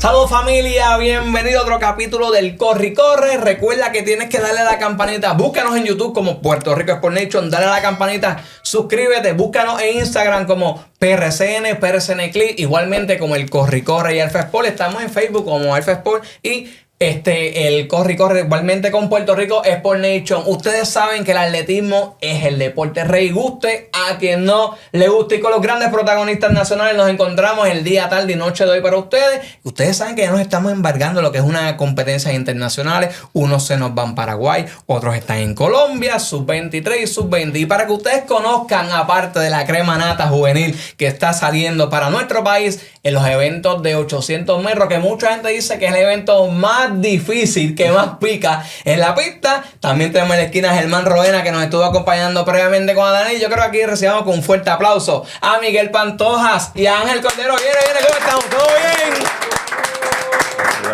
Saludos familia, bienvenido a otro capítulo del Corre y Corre. Recuerda que tienes que darle a la campanita. Búscanos en YouTube como Puerto Rico Sport Nation. Dale a la campanita, suscríbete. Búscanos en Instagram como PRCN, PRCN Clip. Igualmente como el Corre y Corre y Alfa Sport. Estamos en Facebook como Alfa Sport y el Corre y Corre igualmente con Puerto Rico Sport Nation. Ustedes saben que el atletismo es el deporte rey, guste a quien no le guste, y con los grandes protagonistas nacionales nos encontramos el día, tarde y noche de hoy para ustedes. Ustedes saben que ya nos estamos embargando lo que es una competencia internacionales. Unos se nos van a Paraguay, otros están en Colombia, sub-23 y sub-20. Y para que ustedes conozcan, aparte de la crema nata juvenil que está saliendo para nuestro país en los eventos de 800 metros, que mucha gente dice que es el evento más difícil, que más pica en la pista. También tenemos en la esquina a Germán Roena, que nos estuvo acompañando previamente con Adani. Yo creo que aquí recibamos con un fuerte aplauso a Miguel Pantojas y a Ángel Cordero. Viene, ¿cómo estamos? ¿Todo bien?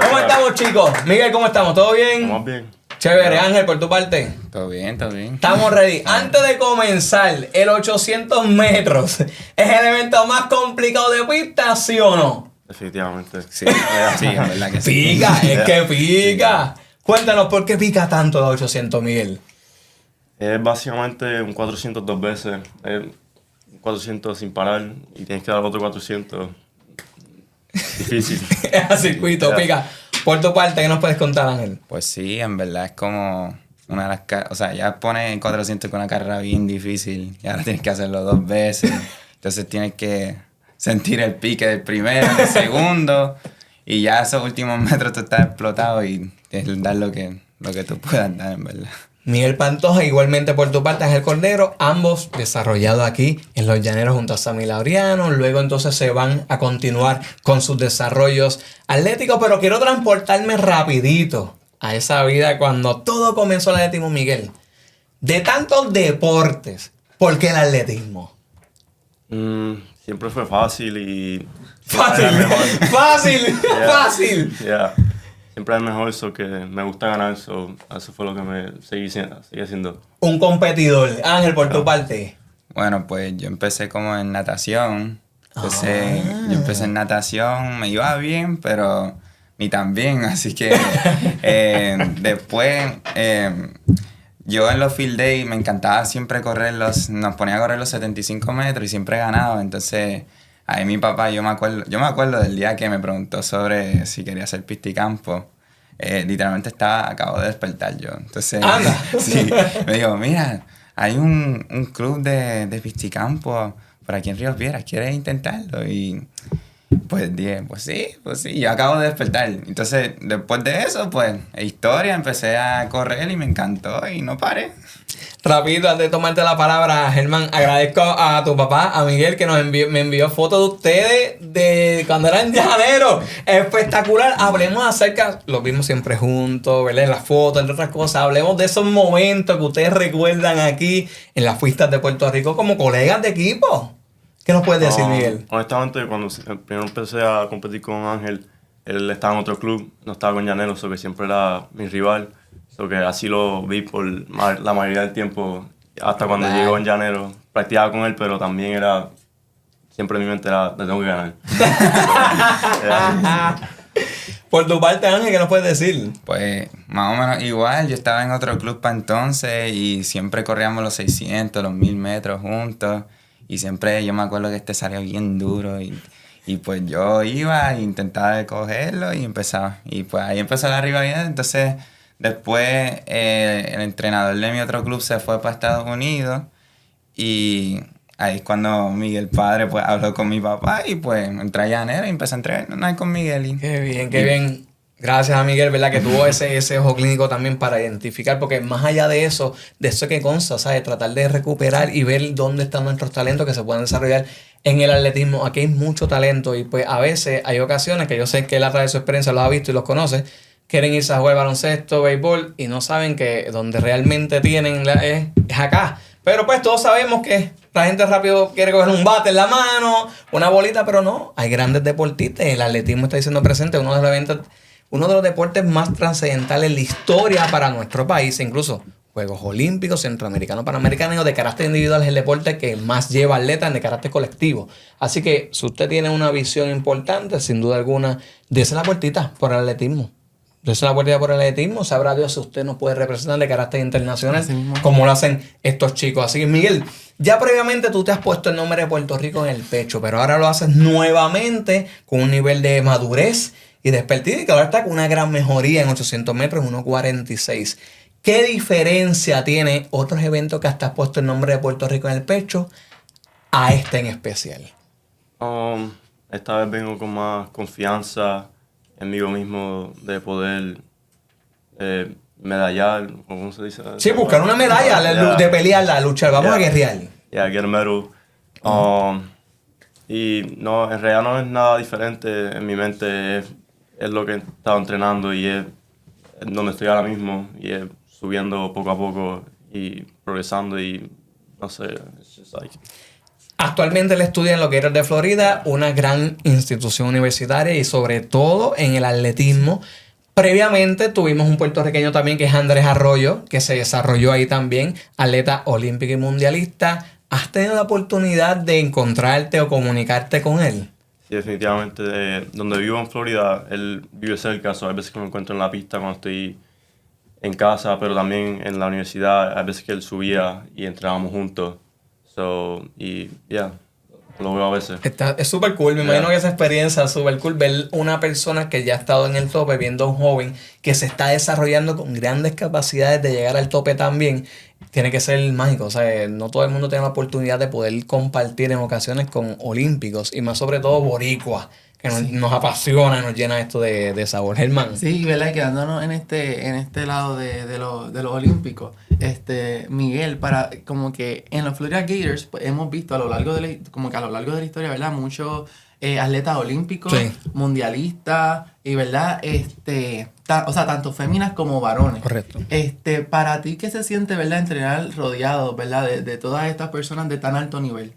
¿Cómo estamos, chicos? Miguel, ¿cómo estamos? ¿Todo bien? Estamos bien. Chévere. Ángel, por tu parte. Todo bien, todo bien. Estamos ready. Antes de comenzar, el 800 metros es el evento más complicado de pista, ¿sí o no? Definitivamente. Sí, sí, es verdad que sí. Pica, es que pica. Cuéntanos, ¿por qué pica tanto los 800, Miguel? Es básicamente un 400 dos veces. Es un 400 sin parar y tienes que dar otro 400. Difícil. Es a circuito, pica. Por tu parte, ¿qué nos puedes contar, Ángel? Pues sí, en verdad es como una de las... O sea, ya pones 400 con una carrera bien difícil y ahora tienes que hacerlo dos veces. Entonces tienes que sentir el pique del primero, del segundo, y ya esos últimos metros tú estás explotado y tienes que dar lo que tú puedas dar, en verdad. Miguel Pantoja, igualmente por tu parte, Ángel Cordero, ambos desarrollados aquí en Los Llaneros junto a Sammy Laureano. Luego entonces se van a continuar con sus desarrollos atléticos, pero quiero transportarme rapidito a esa vida cuando todo comenzó el atletismo, Miguel. De tantos deportes, ¿por qué el atletismo? Siempre fue fácil y... Fácil, fácil, fácil. Yeah. Siempre es mejor, eso que me gusta ganar, eso fue lo que me seguí haciendo. Un competidor. Ángel, por tu parte. Bueno, pues yo empecé como en natación. Yo empecé en natación, me iba bien, pero ni tan bien. Así que después... yo en los field days me encantaba siempre nos ponía a correr los 75 metros y siempre ganaba. Entonces, ahí mi papá, yo me acuerdo del día que me preguntó sobre si quería hacer pista y campo. Literalmente acabo de despertar yo. Entonces, sí, me dijo, mira, hay un club de pista y campo por aquí en Ríos Piedras, ¿quieres intentarlo? Y pues dije, pues sí, yo acabo de despertar. Entonces, después de eso, pues, historia, empecé a correr y me encantó y no paré. Rapidito, antes de tomarte la palabra, Germán, agradezco a tu papá, a Miguel, que me envió fotos de ustedes de cuando eran llaneros. Espectacular. Hablemos acerca, los vimos siempre juntos, ¿verdad? En las fotos, entre otras cosas. Hablemos de esos momentos que ustedes recuerdan aquí en las pistas de Puerto Rico como colegas de equipo. ¿Qué nos puedes decir, Miguel? Honestamente, cuando primero empecé a competir con Ángel, él estaba en otro club, no estaba con Llaneros, que siempre era mi rival. Que así lo vi por la mayoría del tiempo, hasta cuando llegó en Llaneros. Practicaba con él, pero también siempre en mi mente era, le tengo que ganar. Por tu parte, Ángel, ¿qué nos puedes decir? Pues más o menos igual, yo estaba en otro club para entonces y siempre corríamos los 600, los 1000 metros juntos. Y siempre yo me acuerdo que salía bien duro y pues yo iba e intentaba cogerlo y empezaba. Y pues ahí empezó la rivalidad. Entonces después el entrenador de mi otro club se fue para Estados Unidos y ahí es cuando Miguel padre pues habló con mi papá y pues entré a Llanero y empecé a entrenar con Miguel. Qué bien. Gracias a Miguel, ¿verdad? Que tuvo ese ojo clínico también para identificar, porque más allá de eso que consta, ¿sabes? Tratar de recuperar y ver dónde están nuestros talentos que se pueden desarrollar en el atletismo. Aquí hay mucho talento y pues a veces hay ocasiones que yo sé que él a través de su experiencia los ha visto y los conoce, quieren irse a jugar baloncesto, béisbol y no saben que donde realmente tienen es acá. Pero pues todos sabemos que la gente rápido quiere coger un bate en la mano, una bolita, pero no. Hay grandes deportistas. El atletismo está diciendo presente, uno de los deportes más trascendentales en la historia para nuestro país. Incluso Juegos Olímpicos, Centroamericanos, Panamericanos y de carácter individual es el deporte que más lleva atletas de carácter colectivo. Así que si usted tiene una visión importante, sin duda alguna, dése la vueltita por el atletismo. Dése la vueltita por el atletismo. Sabrá Dios si usted nos puede representar de carácter internacional como lo hacen estos chicos. Así que, Miguel, ya previamente tú te has puesto el nombre de Puerto Rico en el pecho, pero ahora lo haces nuevamente con un nivel de madurez y de expertise y que ahora está con una gran mejoría en 800 metros, 1.46. ¿Qué diferencia tiene otros eventos que hasta has puesto el nombre de Puerto Rico en el pecho a este en especial? Esta vez vengo con más confianza en mí mismo de poder medallar, ¿cómo se dice? Sí, buscar una medalla, de pelearla, luchar, vamos a guerrear. Get a medal. Y no, en realidad no es nada diferente en mi mente, es lo que he estado entrenando y es donde estoy ahora mismo y es subiendo poco a poco y progresando y no sé, it's just like... Actualmente él estudia en los Gators de Florida, una gran institución universitaria y sobre todo en el atletismo. Previamente tuvimos un puertorriqueño también que es Andrés Arroyo, que se desarrolló ahí también, atleta olímpico y mundialista. ¿Has tenido la oportunidad de encontrarte o comunicarte con él? Sí, definitivamente. Donde vivo en Florida, él vive cerca, so hay veces que lo encuentro en la pista cuando estoy en casa, pero también en la universidad, hay veces que él subía y entrenábamos juntos. Lo veo a veces. Es súper cool, me imagino que esa experiencia es súper cool, ver una persona que ya ha estado en el tope, viendo a un joven que se está desarrollando con grandes capacidades de llegar al tope también, tiene que ser mágico. O sea, no todo el mundo tiene la oportunidad de poder compartir en ocasiones con olímpicos y más sobre todo boricuas, que nos apasiona, nos llena esto de sabor. Germán. Sí, ¿verdad? Y quedándonos en este lado de los olímpicos, Miguel, como que en los Florida Gators pues, hemos visto a lo largo de la historia, ¿verdad? Muchos atletas olímpicos, mundialistas, y ¿verdad? Tanto féminas como varones. Correcto. Para ti, ¿qué se siente, ¿verdad? Entrenar rodeado, ¿verdad? De todas estas personas de tan alto nivel.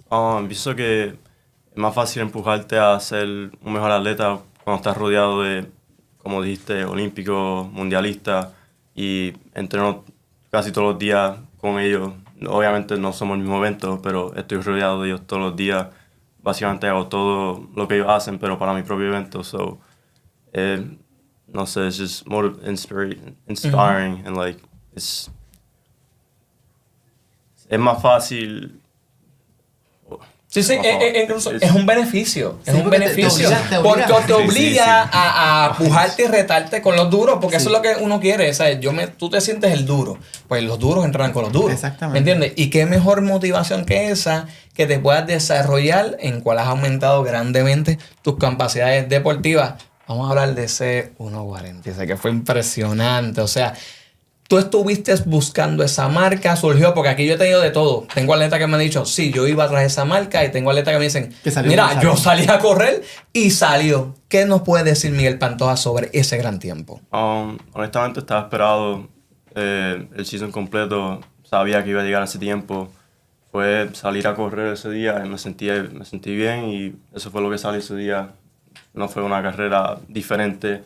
Pienso que es más fácil empujarte a ser un mejor atleta cuando estás rodeado de, como dijiste, olímpicos, mundialistas, y entreno casi todos los días con ellos. Obviamente no somos el mismo evento, pero estoy rodeado de ellos todos los días. Básicamente hago todo lo que ellos hacen, pero para mi propio evento. No sé, it's just more inspiring and like, es más fácil. Sí, incluso es un beneficio. Sí, es un beneficio. Porque te obliga a pujarte y retarte con los duros, porque eso es lo que uno quiere. ¿Sabes? Tú te sientes el duro. Pues los duros entrenan con los duros. Exactamente. ¿Me entiendes? Y qué mejor motivación que esa, que te puedas desarrollar, en cual has aumentado grandemente tus capacidades deportivas. Vamos a hablar de ese 1.46, que fue impresionante. O sea, tú estuviste buscando esa marca, surgió, porque aquí yo he tenido de todo. Tengo atletas que me han dicho, sí, yo iba tras esa marca, y tengo atletas que me dicen, mira, yo salí a correr y salió. ¿Qué nos puede decir Miguel Pantoja sobre ese gran tiempo? Honestamente estaba esperado el season completo, sabía que iba a llegar ese tiempo. Fue salir a correr ese día y me sentí bien y eso fue lo que salió ese día. No fue una carrera diferente,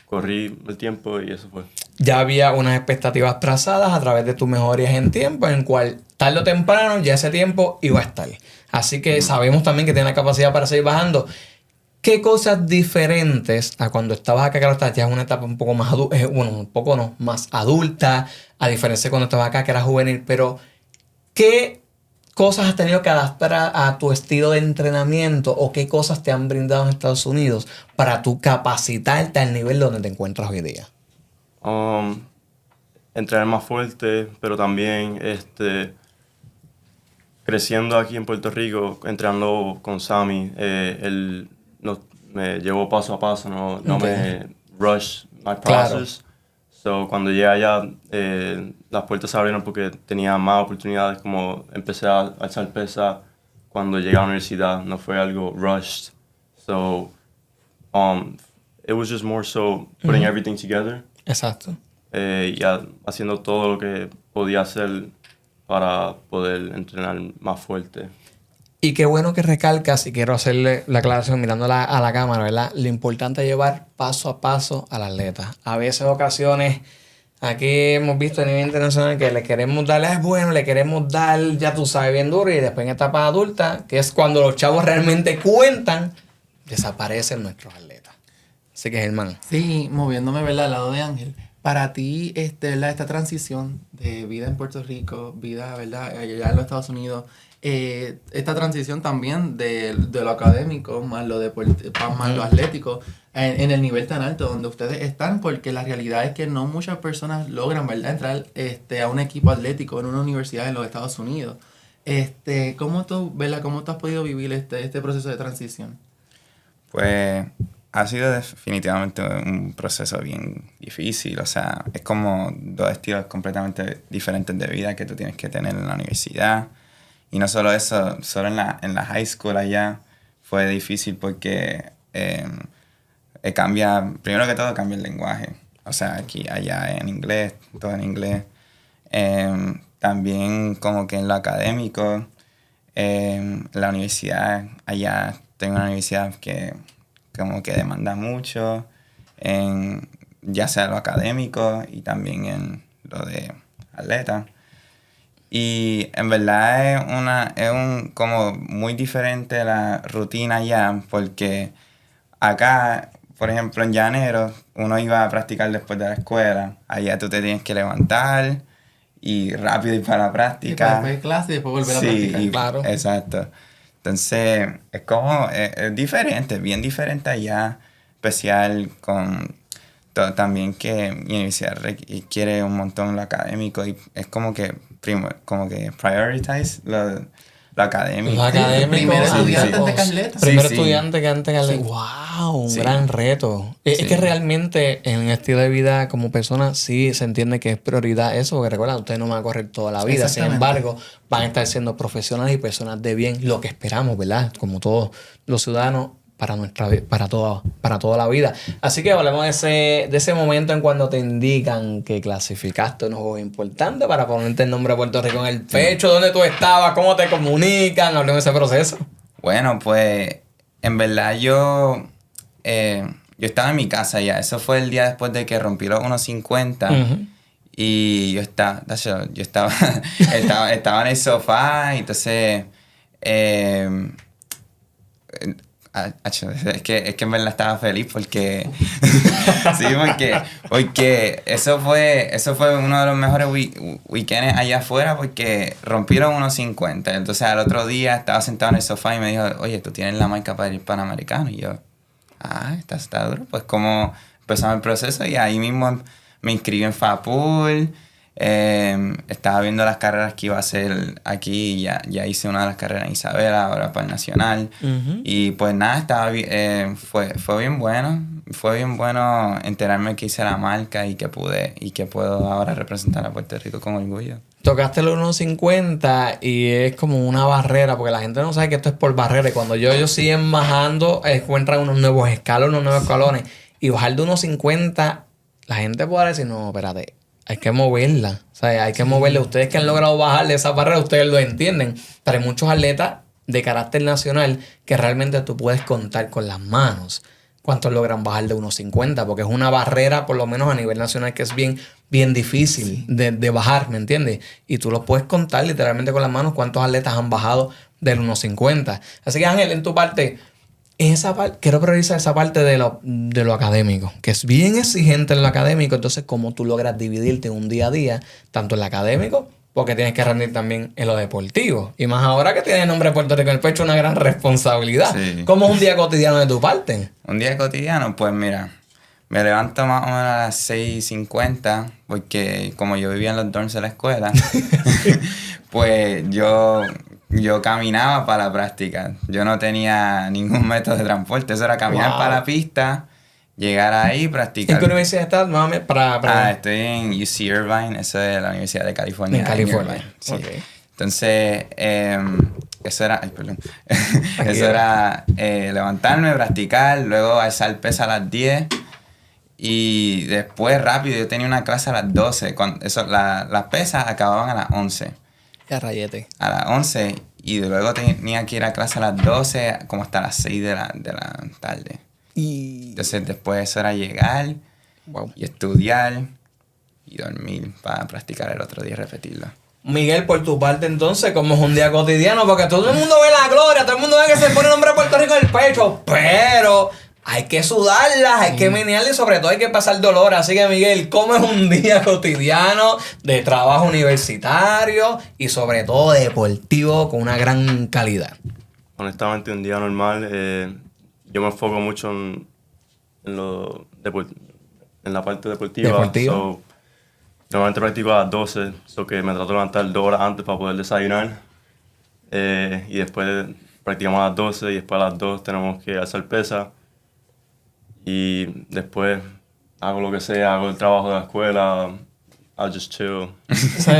corrí el tiempo y eso fue. Ya había unas expectativas trazadas a través de tus mejorías en tiempo, en cual tarde o temprano ya ese tiempo iba a estar. Así que sabemos también que tiene la capacidad para seguir bajando. ¿Qué cosas diferentes a cuando estabas acá, que estás ya en una etapa un poco más más adulta, a diferencia de cuando estabas acá, que era juvenil, pero qué cosas has tenido que adaptar a tu estilo de entrenamiento o qué cosas te han brindado en Estados Unidos para tú capacitarte al nivel donde te encuentras hoy día? Entrenar más fuerte, pero también creciendo aquí en Puerto Rico, entrenando con Sammy, él me llevó paso a paso, no me rush my process. Claro. So, cuando llegué allá, las puertas se abrieron porque tenía más oportunidades, como empecé a alzar pesa cuando llegué a la universidad, no fue algo rushed. So, it was just more so putting everything together. Exacto. Y haciendo todo lo que podía hacer para poder entrenar más fuerte. Y qué bueno que recalcas, y quiero hacerle la aclaración mirando a la cámara, ¿verdad? Lo importante es llevar paso a paso al atleta. A veces, ocasiones, Aquí hemos visto a nivel internacional que le queremos dar, es bueno, le queremos dar, ya tú sabes, bien duro, y después en etapa adulta, que es cuando los chavos realmente cuentan, desaparecen nuestros atletas. Así que, Germán. Sí, moviéndome, ¿verdad? Al lado de Ángel. Para ti, ¿verdad? Esta transición de vida en Puerto Rico, vida, ¿verdad? Allá en los Estados Unidos, esta transición también de lo académico más lo más lo atlético en el nivel tan alto donde ustedes están, porque la realidad es que no muchas personas logran, ¿verdad?, entrar a un equipo atlético en una universidad en los Estados Unidos. ¿Cómo tú, ¿verdad? ¿Cómo tú has podido vivir este proceso de transición? Pues ha sido definitivamente un proceso bien difícil. O sea, es como dos estilos completamente diferentes de vida que tú tienes que tener en la universidad. Y no solo eso, solo en la high school allá fue difícil porque primero que todo cambia el lenguaje. O sea, allá en inglés, todo en inglés. También como que en lo académico, la universidad, allá tengo una universidad que como que demanda mucho, ya sea lo académico y también en lo de atleta. Y en verdad es como muy diferente la rutina allá, porque acá, por ejemplo, en Llanero, uno iba a practicar después de la escuela. Allá tú te tienes que levantar y rápido ir para la práctica. Y después de clase y después volver a practicar. Sí, claro. Exacto. Entonces, es diferente, bien diferente allá, especial con también que mi universidad requiere un montón lo académico y es como que prioritize lo académico. Lo académico. Primero estudiante sí. de Carleta. Primero Sí. estudiante que antes de Sí. ¡Wow! Un Sí. gran reto. Es Sí. que realmente en el estilo de vida como persona sí se entiende que es prioridad eso, porque recuerda, ustedes no van a correr toda la vida. Sin Exactamente. embargo, van a estar siendo profesionales y personas de bien, lo que esperamos, ¿verdad? Como todos los ciudadanos para toda la vida. Así que hablemos de ese momento en cuando te indican que clasificaste un juego importante para ponerte el nombre de Puerto Rico en el pecho, dónde tú estabas, cómo te comunican, hablemos de ese proceso. Bueno, pues en verdad yo estaba en mi casa ya. Eso fue el día después de que rompí los 1.50. Ujú. Y yo estaba estaba en el sofá. Y entonces es que en verdad estaba feliz porque sí, porque eso fue uno de los mejores weekends allá afuera porque rompieron 1.50. Entonces al otro día estaba sentado en el sofá y me dijo, oye, tú tienes la marca para ir panamericano. Y yo, está duro. Pues como empezamos el proceso y ahí mismo me inscribí en FAPUL. Estaba viendo las carreras que iba a hacer aquí y ya hice una de las carreras en Isabela, ahora para el Nacional. Ujú. Y pues nada, fue bien bueno enterarme que hice la marca y que puedo ahora representar a Puerto Rico con orgullo. Tocaste el 1.50 y es como una barrera, porque la gente no sabe que esto es por barrera. Y cuando ellos siguen bajando, encuentran unos nuevos escalones. Y bajar de 1.50, la gente puede decir, no, espérate, hay que moverla. O sea, hay que moverla. Ustedes que han logrado bajar de esa barrera, ustedes lo entienden. Pero hay muchos atletas de carácter nacional que realmente tú puedes contar con las manos cuántos logran bajar de 1.50, porque es una barrera, por lo menos a nivel nacional, que es bien difícil de bajar, ¿me entiendes? Y tú lo puedes contar literalmente con las manos cuántos atletas han bajado del 1.50. Así que, Ángel, en tu parte, quiero priorizar esa parte de lo académico, que es bien exigente en lo académico. Entonces, cómo tú logras dividirte un día a día, tanto en lo académico, porque tienes que rendir también en lo deportivo. Y más ahora que tienes el nombre de Puerto Rico en el pecho, una gran responsabilidad. Sí. ¿Cómo es un día cotidiano de tu parte? Un día cotidiano, pues mira, me levanto más o menos a las 6:50 porque como yo vivía en los dorms de la escuela, pues yo caminaba para la práctica. Yo no tenía ningún método de transporte. Eso era caminar Wow. para la pista, llegar ahí, practicar. ¿En qué universidad estás? Nuevamente, Estoy en UC Irvine. Eso es la Universidad de California. En California. Irvine, sí. Ok. Entonces, eso era... Ay, perdón. Eso era levantarme, practicar, luego alzar pesa a las 10. Y después, rápido, yo tenía una clase a las 12. Las pesas acababan a las 11. Ya rayete. A las 11 y luego tenía que ir a clase a las 12 como hasta las 6 de la tarde. Y... Entonces después eso era llegar Wow. y estudiar y dormir para practicar el otro día y repetirlo. Miguel, por tu parte entonces, ¿cómo es un día cotidiano? Porque todo el mundo ve la gloria, todo el mundo ve que se pone el nombre de Puerto Rico en el pecho, pero hay que sudarlas, hay que menearlas y sobre todo hay que pasar dolor. Así que Miguel, ¿cómo es un día cotidiano de trabajo universitario y sobre todo deportivo con una gran calidad? Honestamente, un día normal, yo me enfoco mucho en la parte deportiva. So, normalmente practico a las 12, so que me trato de levantar 2 horas antes para poder desayunar. Y después practicamos a las 12 y después a las 2 tenemos que hacer pesa. Y después hago lo que sea, hago el trabajo de la escuela, I'll just chill. Sí,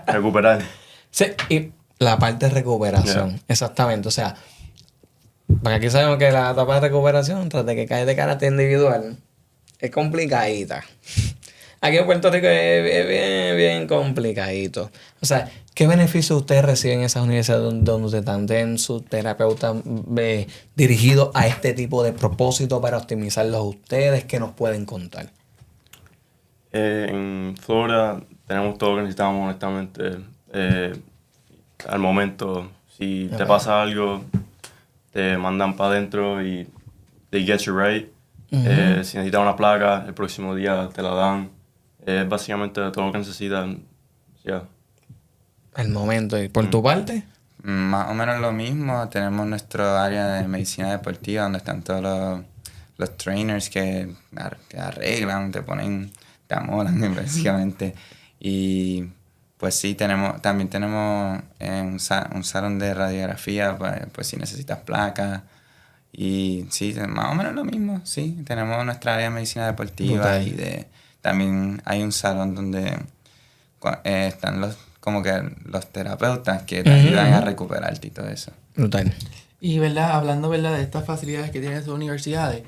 Recuperar. Sí, y la parte de recuperación, exactamente. O sea, porque aquí sabemos que la etapa de recuperación, tras de que caes de carácter individual, es complicadita. Aquí en Puerto Rico es bien complicadito. O sea, ¿qué beneficios ustedes reciben en esas universidades donde ustedes están en su terapeuta dirigido a este tipo de propósito para optimizarlos a ustedes? ¿Qué nos pueden contar? En Florida tenemos todo lo que necesitamos, honestamente. Al momento, si te pasa algo, te mandan para adentro y they get you right. Si necesitas una placa, el próximo día te la dan. Básicamente todo lo que necesitan. Yeah. El momento. ¿Y por tu parte? Más o menos lo mismo. Tenemos nuestro área de medicina deportiva donde están todos los trainers que arreglan, te amolan básicamente. Y pues sí, también tenemos un salón de radiografía, pues si necesitas placas. Y sí, más o menos lo mismo, sí. Tenemos nuestra área de medicina deportiva y también hay un salón donde están los terapeutas que te ayudan a recuperarte y todo eso. Brutal. Y hablando de estas facilidades que tienen esas universidades,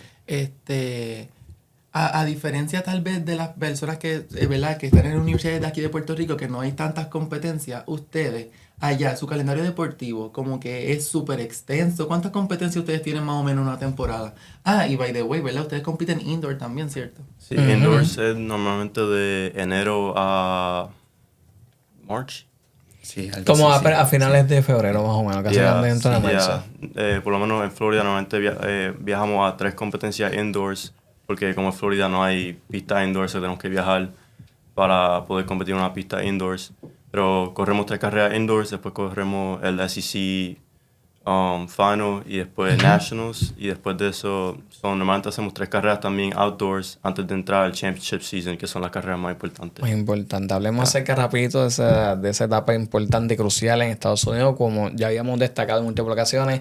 a diferencia tal vez de las personas que están en universidades de aquí de Puerto Rico, que no hay tantas competencias, ustedes allá, su calendario deportivo como que es súper extenso. ¿Cuántas competencias ustedes tienen más o menos en una temporada? Y by the way, ustedes compiten indoor también, ¿cierto? Sí, indoors es normalmente de enero a March. Sí, como a finales de febrero más o menos, casi dentro de marzo. Por lo menos en Florida normalmente viajamos a 3 competencias indoors, porque como en Florida no hay pista indoors, tenemos que viajar para poder competir en una pista indoors. Pero corremos 3 carreras indoors, después corremos el SEC Final y después Nationals. Y después de eso, normalmente hacemos 3 carreras también outdoors antes de entrar al Championship Season, que son las carreras más importantes. Muy importante. Hablemos acerca rapidito de esa etapa importante y crucial en Estados Unidos. Como ya habíamos destacado en múltiples ocasiones,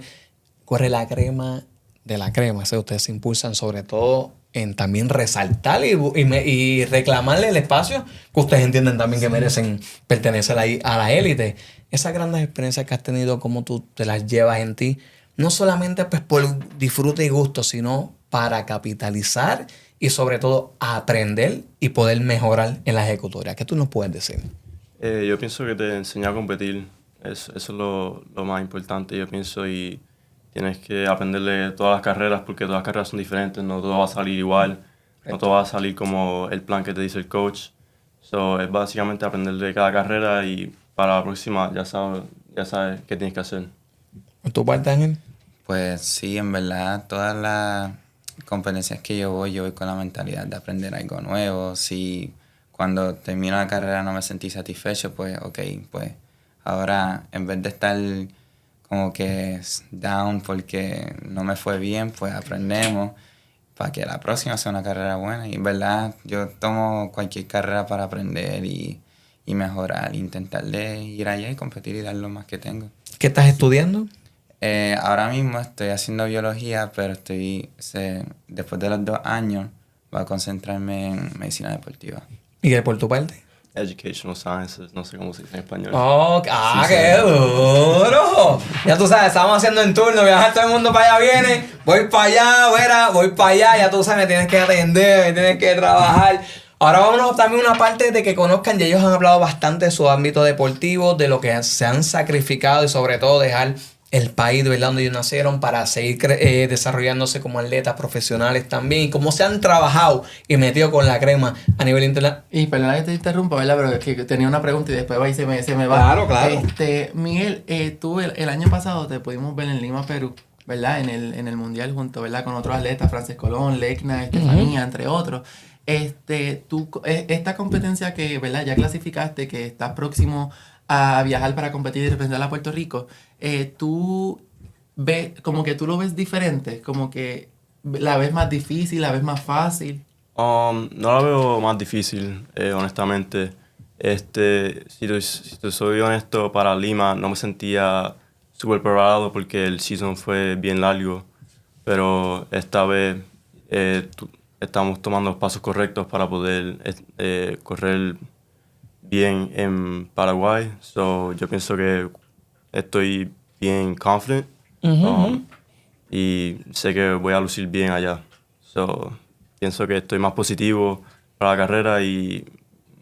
corre la crema de la crema. O sea, ustedes se impulsan sobre todo en también resaltar y reclamarle el espacio que ustedes entienden también que merecen pertenecer ahí a la élite. Esas grandes experiencias que has tenido, cómo tú te las llevas en ti, no solamente pues por disfrute y gusto, sino para capitalizar y sobre todo aprender y poder mejorar en la ejecutoria. ¿Qué tú nos puedes decir? Yo pienso que te enseña a competir. Eso es lo más importante, yo pienso, y tienes que aprenderle todas las carreras porque todas las carreras son diferentes, no todo va a salir igual, no todo va a salir como el plan que te dice el coach. So, es básicamente aprenderle cada carrera y para la próxima ya sabes qué tienes que hacer. ¿Por tu parte, Ángel? Pues sí, en verdad, todas las competencias que yo voy con la mentalidad de aprender algo nuevo. Si cuando termino la carrera no me sentí satisfecho, pues pues ahora en vez de estar como que down porque no me fue bien, pues aprendemos para que la próxima sea una carrera buena. Y en verdad, yo tomo cualquier carrera para aprender y mejorar, intentar de ir allá y competir y dar lo más que tengo. ¿Qué estás estudiando? Ahora mismo estoy haciendo biología, pero después de los 2 años, voy a concentrarme en medicina deportiva. ¿Y por tu parte? Educational Sciences, no sé cómo se dice en español. ¡Qué duro! Ya tú sabes, estamos haciendo en turno, viajar todo el mundo para allá viene, voy para allá, voy para allá, ya tú sabes, me tienes que atender, me tienes que trabajar. Ahora vámonos también a una parte de que conozcan, y ellos han hablado bastante de su ámbito deportivo, de lo que se han sacrificado y sobre todo dejar el país, ¿verdad? Donde ellos nacieron para seguir desarrollándose como atletas profesionales también y cómo se han trabajado y metido con la crema a nivel internacional. Y perdona que te interrumpa, ¿verdad? Pero es que tenía una pregunta y después va y se me va. Claro. Miguel, tú el año pasado te pudimos ver en Lima, Perú, ¿verdad? En el Mundial junto, ¿verdad? Con otros atletas, Frances Colón, Lecna, Estefanía, entre otros. Esta competencia que, ¿verdad? Ya clasificaste, que estás próximo a viajar para competir y representar a Puerto Rico, tú ves, como que tú lo ves diferente, como que la ves más difícil, la ves más fácil. No la veo más difícil, honestamente. Si te soy honesto, para Lima no me sentía súper preparado porque el season fue bien largo, pero esta vez estamos tomando los pasos correctos para poder correr bien en Paraguay. So, yo pienso que estoy bien confident y sé que voy a lucir bien allá. So, pienso que estoy más positivo para la carrera y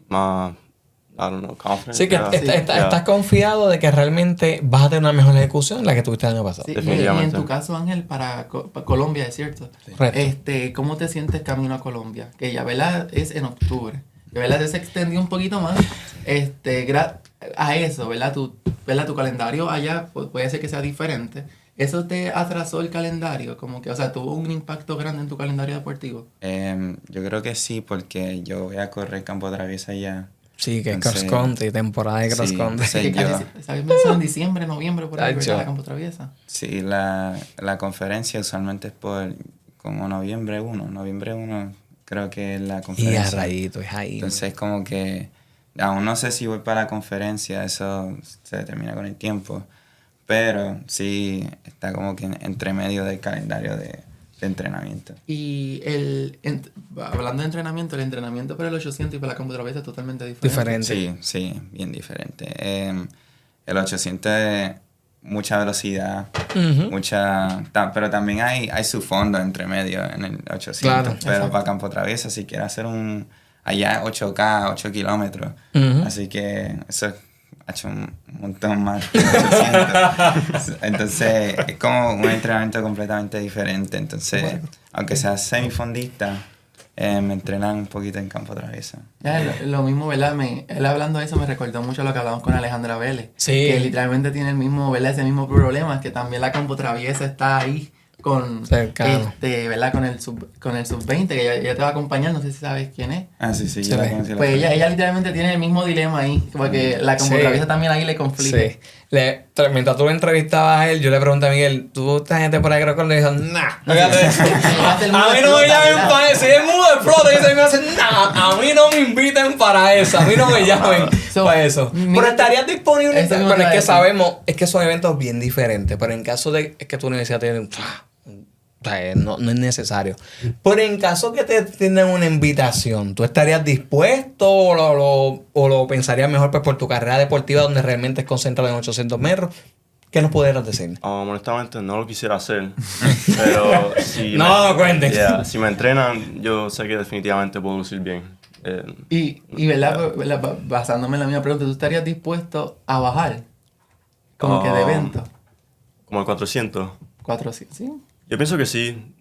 más, I don't know, confident. Sí, que estás confiado de que realmente vas a tener una mejor ejecución de la que tuviste el año pasado. Sí, Definitivamente. y en tu caso, Ángel, para Colombia, ¿es cierto? Sí. Correcto. ¿Cómo te sientes camino a Colombia? Que ya, ¿verdad? Es en octubre. Que, ¿verdad? Se extendió un poquito más. A eso, ¿verdad? Tu calendario allá puede ser que sea diferente. ¿Eso te atrasó el calendario? Como que, o sea, ¿tuvo un impacto grande en tu calendario deportivo? Yo creo que sí, porque yo voy a correr campo traviesa ya. Sí, que es Entonces, cross country, temporada de cross sí, country. sí. ¿Sabes? Pensado en diciembre, noviembre, por ahí, Tacho. ¿verdad? La campo traviesa. Sí, la conferencia usualmente es por como noviembre 1, creo que es la Y conferencia. a rayito, es ahí. Entonces como que aún no sé si voy para la conferencia, eso se determina con el tiempo, pero sí está como que entre medio del calendario de entrenamiento. Y hablando de entrenamiento, el entrenamiento para el 800 y para la campo traviesa es totalmente diferente. Diferente. Sí, bien diferente. El 800 es mucha velocidad, pero también hay su fondo entre medio en el 800. Claro, pero exacto. para campo traviesa, si quieres hacer allá 8K, 8 kilómetros. Así que eso ha hecho un montón más que el 800. Entonces es como un entrenamiento completamente diferente. Entonces, aunque sea semifondista, me entrenan un poquito en campo traviesa. Ya, lo mismo, ¿verdad? Él hablando de eso me recordó mucho lo que hablamos con Alejandra Vélez. Sí. Que literalmente tiene el mismo, ¿verdad? Ese mismo problema, que también la campo traviesa está ahí con, Cercano. ¿verdad? Con el sub-20, que ella te va a acompañar, no sé si sabes quién es. Ah, sí, Sí. yo la conocí. Pues ella literalmente tiene el mismo dilema ahí, porque la campo Sí. traviesa también ahí le conflicta. Sí. Mientras tú lo entrevistabas a él, yo le pregunté a Miguel, ¿tú esta gente por ahí creo que le dijo, nah? Fíjate. A mí no me llamen para eso. Si es mudo de flota, dice, me hacen, nah, a mí no me inviten para eso. A mí no me llamen para eso. Pero estarías disponible. Eso mismo Pero te es iba a que decir. sabemos, es que son eventos bien diferentes. Pero en caso de que tu universidad tiene. O sea, no es necesario. Pero en caso que te tienen una invitación, ¿tú estarías dispuesto o lo pensarías mejor pues, por tu carrera deportiva donde realmente es concentrado en 800 metros? ¿Qué nos pudieras decir? Honestamente no lo quisiera hacer, pero si cuenten. si me entrenan, yo sé que definitivamente puedo lucir bien. Y ¿verdad? Basándome en la misma pregunta, ¿tú estarías dispuesto a bajar? Como que de evento. Como el 400. 400, ¿sí? Yo pienso que sí.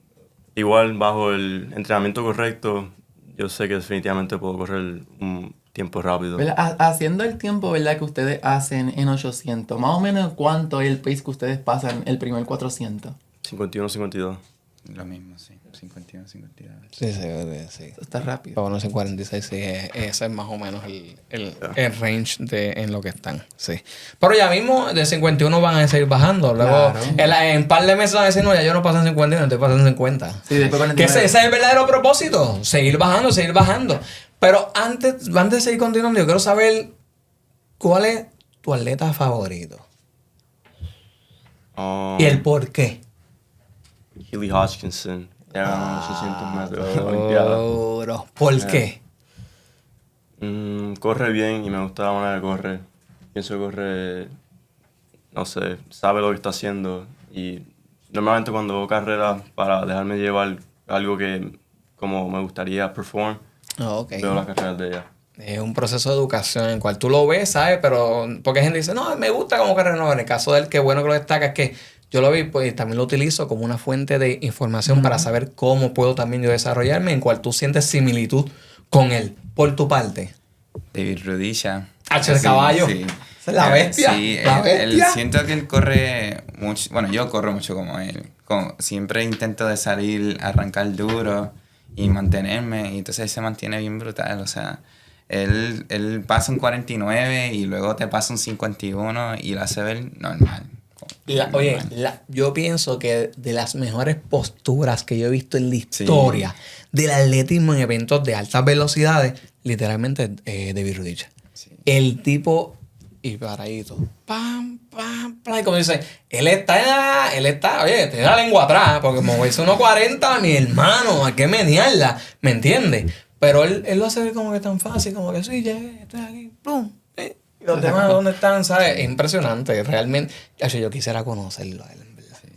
Igual bajo el entrenamiento correcto, yo sé que definitivamente puedo correr un tiempo rápido. ¿Verdad? Haciendo el tiempo, ¿verdad? Que ustedes hacen en 800, más o menos ¿cuánto es el pace que ustedes pasan el primer 400? 51-52. Lo mismo, sí. 51, 52. Sí. Eso está rápido. Para unos en 46, sí, ese es más o menos el range en lo que están, sí. Pero ya mismo de 51 van a seguir bajando. Luego, Claro. en un par de meses van a decir, no, ya yo no paso en 51, estoy pasando en 50. Sí, después Que 49. ese es el verdadero propósito, seguir bajando. Pero antes de seguir continuando, yo quiero saber cuál es tu atleta favorito y el por qué. Healy Hodgkinson. Ya ganó 800 metros. Olimpiada. Bro, ¿por qué? Corre bien y me gusta la manera de correr. Pienso que corre, no sé, sabe lo que está haciendo. Y normalmente cuando hago carreras para dejarme llevar algo que como me gustaría perform, Ok. veo las carreras de ella. Es un proceso de educación en el cual tú lo ves, ¿sabes? Pero porque gente dice, no, me gusta como correr. No, en el caso del que bueno que lo destaca es que yo lo vi, pues también lo utilizo como una fuente de información para saber cómo puedo también yo desarrollarme, en cual tú sientes similitud con él. Por tu parte. David Rudisha. H el caballo. Sí. Esa es la bestia. Sí, la bestia. siento que él corre mucho. Bueno, yo corro mucho como él. Siempre intento de salir, arrancar duro y mantenerme. Y entonces él se mantiene bien brutal. O sea, él pasa un 49 y luego te pasa un 51 y lo hace ver normal. Oye, yo pienso que de las mejores posturas que yo he visto en la historia del atletismo en eventos de altas velocidades, literalmente David Rudisha. Sí. El tipo y paradito. Pam, pam, pam. Y como dice, él está, oye, tiene la lengua atrás, porque moverse 1.40, mi hermano, hay que menearla, ¿me entiendes? Pero él lo hace ver como que tan fácil, como que sí, llegué, estoy aquí, plum. Y los demás, ¿dónde están? ¿Sabes? Es impresionante, realmente. Yo quisiera conocerlo a él, en verdad. Sí.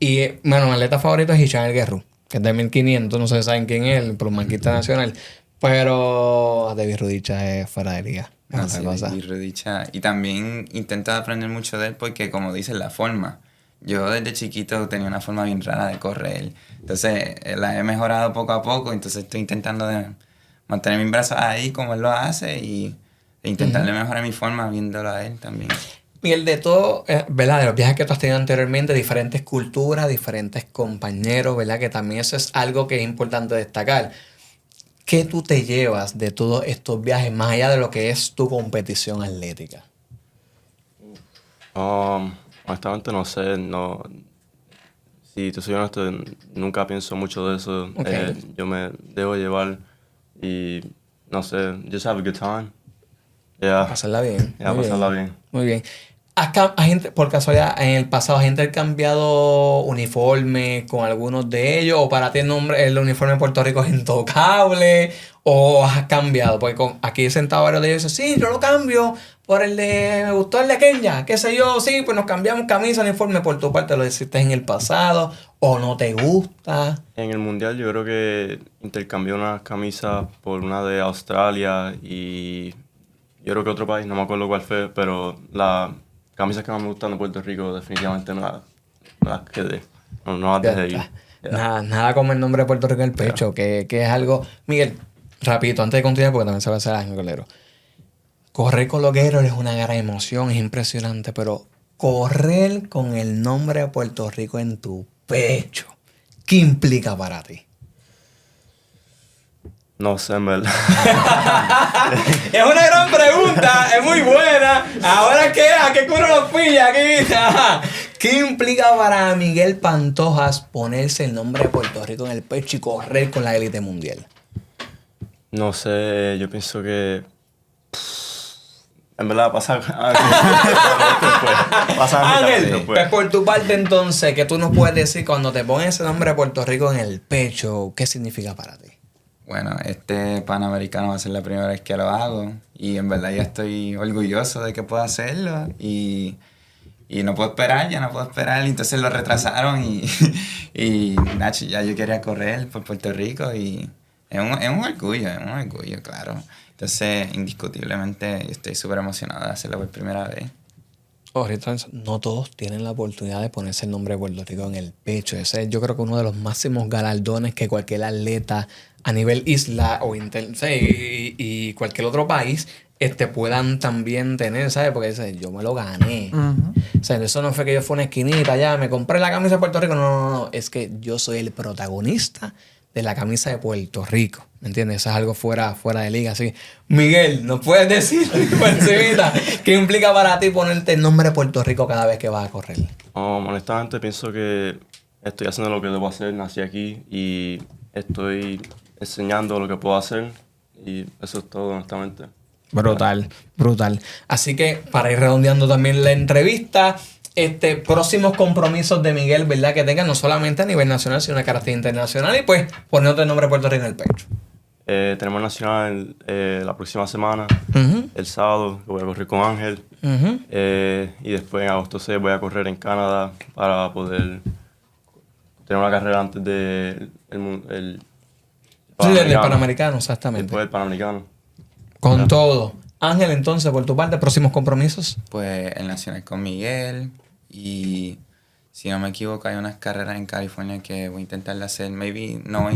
Y, bueno, mi atleta favorito es Hicham El Guerrero, que es de 1500, no sé si saben quién es, el plumanquista nacional. Pero David Rudisha es fuera de liga. No, sí, David Rudisha. Y también intento aprender mucho de él porque, como dices, la forma. Yo desde chiquito tenía una forma bien rara de correr. Entonces, la he mejorado poco a poco. Entonces, estoy intentando de mantener mis brazos ahí como él lo hace e intentarle mejorar mi forma viéndolo a él también. Miguel, de todo, ¿verdad? De los viajes que tú has tenido anteriormente, diferentes culturas, diferentes compañeros, ¿verdad? Que también eso es algo que es importante destacar. ¿Qué tú te llevas de todos estos viajes más allá de lo que es tu competición atlética? Honestamente no sé, no. Si te soy honesto, nunca pienso mucho de eso. Okay. Yo me dejo llevar y no sé, just have a good time. Yeah. Pasarla bien. Pasarla bien. Muy bien. Gente, por casualidad, en el pasado, ¿has intercambiado uniforme con algunos de ellos? ¿O para ti el uniforme de Puerto Rico es intocable? ¿O has cambiado? Porque aquí sentado varios de ellos dicen, sí, yo lo cambio por me gustó el de Kenya, qué sé yo, sí, pues nos cambiamos camisa, uniforme. Por tu parte, ¿lo hiciste en el pasado o no te gusta? En el Mundial yo creo que intercambié una camisa por una de Australia y yo creo que otro país, no me acuerdo cuál fue, pero la camisas que más me gustan de Puerto Rico definitivamente no las quedé. No las dejé ir. Nada como el nombre de Puerto Rico en el pecho, que es algo... Miguel, rapidito, antes de continuar, porque también se va a hacer Ángel Colero. Correr con los Gators es una gran emoción, es impresionante, pero correr con el nombre de Puerto Rico en tu pecho, ¿qué implica para ti? No sé, en verdad. Es una gran pregunta, es muy buena. Ahora, ¿qué? ¿A qué culo nos pilla aquí? ¿Qué implica para Miguel Pantojas ponerse el nombre de Puerto Rico en el pecho y correr con la élite mundial? No sé, yo pienso que... En verdad, pasa Ángel, pues por tu parte entonces, ¿qué tú nos puedes decir cuando te pones ese nombre de Puerto Rico en el pecho? ¿Qué significa para ti? Bueno, este Panamericano va a ser la primera vez que lo hago y en verdad ya estoy orgulloso de que pueda hacerlo y no puedo esperar, entonces lo retrasaron y Nacho, ya yo quería correr por Puerto Rico y es un orgullo, claro. Entonces, indiscutiblemente estoy súper emocionado de hacerlo por primera vez. Ahorita no todos tienen la oportunidad de ponerse el nombre de Puerto Rico en el pecho. Ese es, yo creo que uno de los máximos galardones que cualquier atleta a nivel isla o y cualquier otro país puedan también tener, ¿sabes? Porque yo me lo gané. O sea, eso no fue que yo fui a una esquinita, ya me compré la camisa de Puerto Rico. No. Es que yo soy el protagonista de la camisa de Puerto Rico. ¿Me entiendes? Eso es algo fuera de liga. Así, Miguel, ¿nos puedes decir por encimita qué implica para ti ponerte el nombre de Puerto Rico cada vez que vas a correr? Honestamente, pienso que estoy haciendo lo que debo hacer. Nací aquí y estoy enseñando lo que puedo hacer. Y eso es todo, honestamente. Brutal. Así que, para ir redondeando también la entrevista, próximos compromisos de Miguel, ¿verdad? Que tengan no solamente a nivel nacional, sino a carácter internacional y pues poniéndote el nombre de Puerto Rico en el pecho. Tenemos nacional la próxima semana, el sábado, que voy a correr con Ángel. Y después en agosto 6 voy a correr en Canadá para poder tener una carrera antes del Panamericano. Del Panamericano, exactamente. Después del Panamericano. Con todo. Ángel, entonces, por tu parte, próximos compromisos. Pues el Nacional con Miguel y si no me equivoco hay unas carreras en California que voy a intentar hacer. Maybe no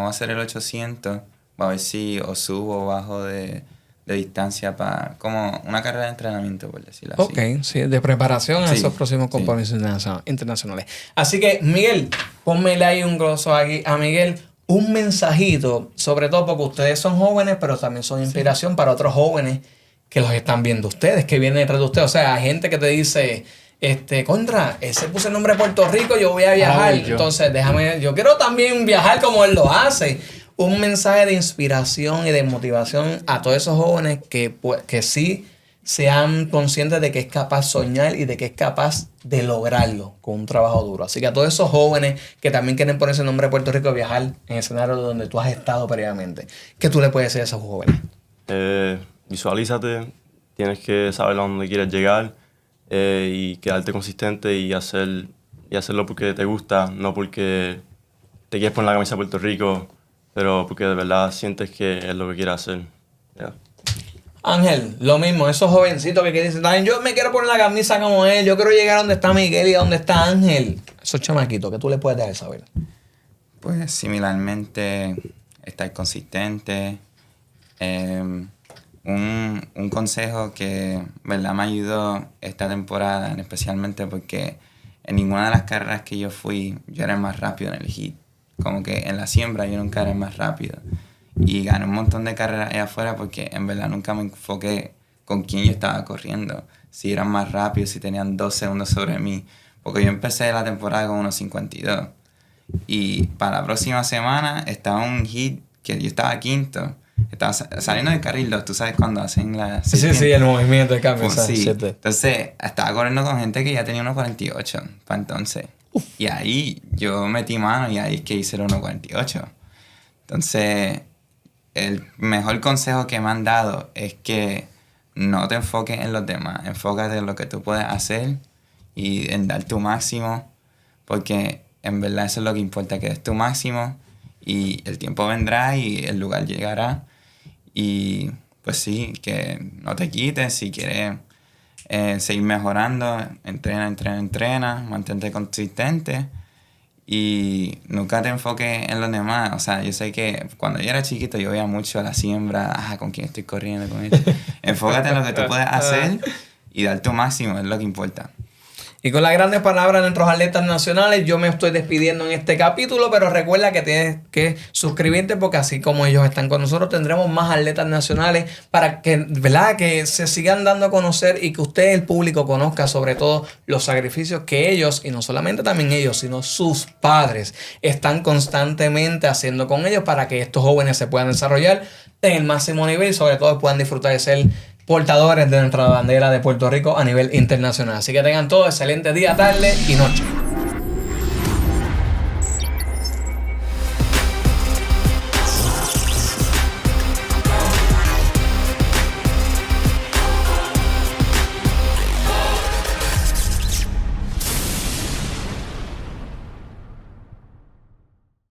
va a ser el 800, va a ver si o subo o bajo de distancia para como una carrera de entrenamiento, por decirlo así. Ok, sí, de preparación a Sí, esos próximos sí. compromisos internacionales. Así que, Miguel, pónmele ahí un grosso aquí a Miguel, un mensajito, sobre todo porque ustedes son jóvenes, pero también son inspiración para otros jóvenes que los están viendo ustedes, que vienen detrás de ustedes. O sea, hay gente que te dice, contra, ese puse el nombre de Puerto Rico, yo voy a viajar. yo. Entonces, yo quiero también viajar como él lo hace. Un mensaje de inspiración y de motivación a todos esos jóvenes que sí sean conscientes de que es capaz soñar y de que es capaz de lograrlo con un trabajo duro. Así que a todos esos jóvenes que también quieren ponerse el nombre de Puerto Rico a viajar en escenarios donde tú has estado previamente, ¿qué tú le puedes decir a esos jóvenes? Visualízate, tienes que saber a dónde quieres llegar y quedarte consistente y hacerlo porque te gusta, no porque te quieres poner la camisa de Puerto Rico, pero porque de verdad sientes que es lo que quieres hacer. Yeah. Ángel, lo mismo, esos jovencitos que dicen, "Ay, yo me quiero poner la camisa como él, yo quiero llegar a donde está Miguel y a donde está Ángel". Esos chamaquitos, ¿qué tú le puedes dejar saber? Pues similarmente, estar consistente. Un consejo que verdad me ayudó esta temporada, especialmente porque en ninguna de las carreras que yo fui, yo era el más rápido en el hit. Como que en la siembra yo nunca era el más rápido. Y gané un montón de carreras allá afuera porque en verdad nunca me enfoqué con quién yo estaba corriendo. Si eran más rápidos, si tenían 2 segundos sobre mí. Porque yo empecé la temporada con unos 52. Y para la próxima semana estaba un hit que yo estaba quinto. Estaba saliendo del carril 2, tú sabes cuando hacen la... Sí, el movimiento de cambio. Pues, sí. ¿Cierto? Entonces, estaba corriendo con gente que ya tenía 1.48 para entonces. Y ahí yo metí mano y ahí es que hice el 1.48. Entonces, el mejor consejo que me han dado es que no te enfoques en los demás. Enfócate en lo que tú puedes hacer y en dar tu máximo. Porque en verdad eso es lo que importa, que des tu máximo y el tiempo vendrá y el lugar llegará. Y pues sí, que no te quites si quieres seguir mejorando, entrena, mantente consistente y nunca te enfoques en los demás. O sea, yo sé que cuando yo era chiquito yo veía mucho a la siembra, con quién estoy corriendo, con esto. Enfócate en lo que tú puedes hacer y dar tu máximo, es lo que importa. Y con las grandes palabras de nuestros atletas nacionales, yo me estoy despidiendo en este capítulo, pero recuerda que tienes que suscribirte porque así como ellos están con nosotros, tendremos más atletas nacionales para que, ¿verdad?, que se sigan dando a conocer y que usted, el público, conozca sobre todo los sacrificios que ellos, y no solamente también ellos, sino sus padres, están constantemente haciendo con ellos para que estos jóvenes se puedan desarrollar en el máximo nivel y sobre todo puedan disfrutar de ser portadores de nuestra bandera de Puerto Rico a nivel internacional. Así que tengan todos excelente día, tarde y noche.